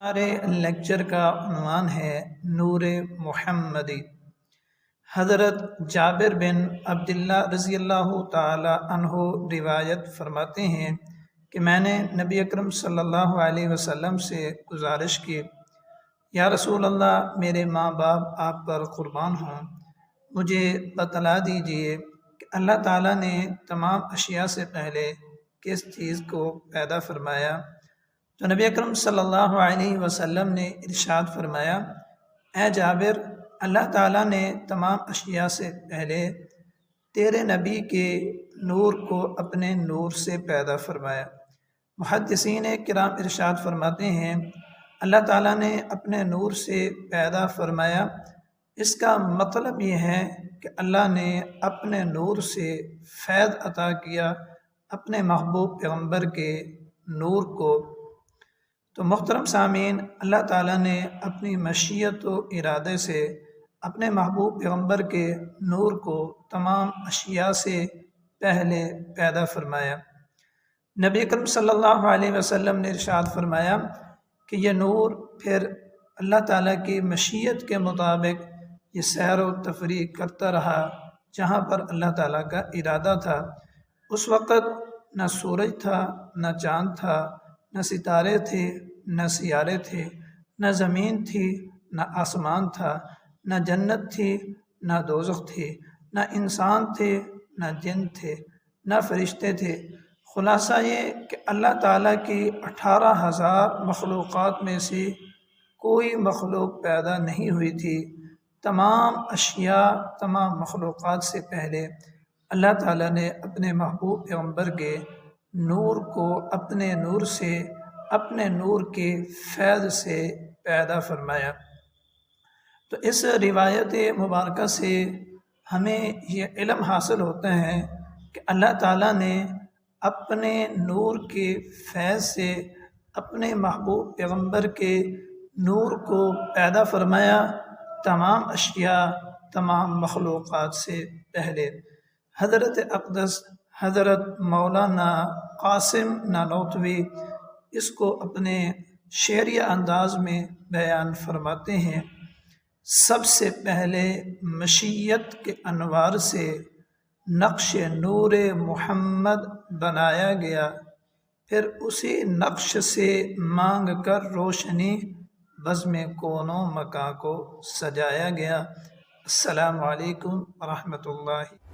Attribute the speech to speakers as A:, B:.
A: ہمارے لیکچر کا عنوان ہے نور محمدی۔ حضرت جابر بن عبداللہ رضی اللہ تعالی عنہ روایت فرماتے ہیں کہ میں نے نبی اکرم صلی اللہ علیہ وسلم سے گزارش کی، یا رسول اللہ، میرے ماں باپ آپ پر قربان ہوں، مجھے بتلا دیجئے کہ اللہ تعالیٰ نے تمام اشیاء سے پہلے کس چیز کو پیدا فرمایا؟ تو نبی اکرم صلی اللہ علیہ وسلم نے ارشاد فرمایا، اے جابر، اللہ تعالیٰ نے تمام اشیاء سے پہلے تیرے نبی کے نور کو اپنے نور سے پیدا فرمایا۔ محدثین کرام ارشاد فرماتے ہیں، اللہ تعالیٰ نے اپنے نور سے پیدا فرمایا، اس کا مطلب یہ ہے کہ اللہ نے اپنے نور سے فیض عطا کیا اپنے محبوب پیغمبر کے نور کو۔ تو محترم سامعین، اللہ تعالیٰ نے اپنی مشیت و ارادے سے اپنے محبوب پیغمبر کے نور کو تمام اشیاء سے پہلے پیدا فرمایا۔ نبی اکرم صلی اللہ علیہ وسلم نے ارشاد فرمایا کہ یہ نور پھر اللہ تعالیٰ کی مشیت کے مطابق یہ سیر و تفریح کرتا رہا جہاں پر اللہ تعالیٰ کا ارادہ تھا۔ اس وقت نہ سورج تھا، نہ چاند تھا، نہ ستارے تھے، نہ سیارے تھے، نہ زمین تھی، نہ آسمان تھا، نہ جنت تھی، نہ دوزخ تھی، نہ انسان تھے، نہ جن تھے، نہ فرشتے تھے۔ خلاصہ یہ کہ اللہ تعالیٰ کی 18,000 مخلوقات میں سے کوئی مخلوق پیدا نہیں ہوئی تھی۔ تمام اشیاء، تمام مخلوقات سے پہلے اللہ تعالیٰ نے اپنے محبوب پیغمبر کے نور کو اپنے نور سے، اپنے نور کے فیض سے پیدا فرمایا۔ تو اس روایت مبارکہ سے ہمیں یہ علم حاصل ہوتا ہے کہ اللہ تعالیٰ نے اپنے نور کے فیض سے اپنے محبوب پیغمبر کے نور کو پیدا فرمایا تمام اشیاء، تمام مخلوقات سے پہلے۔ حضرت اقدس حضرت مولانا قاسم نانوتوی اس کو اپنے شعریہ انداز میں بیان فرماتے ہیں، سب سے پہلے مشیت کے انوار سے نقش نور محمد بنایا گیا، پھر اسی نقش سے مانگ کر روشنی بزم کون و مکان کو سجایا گیا۔ السلام علیکم ورحمۃ اللہ۔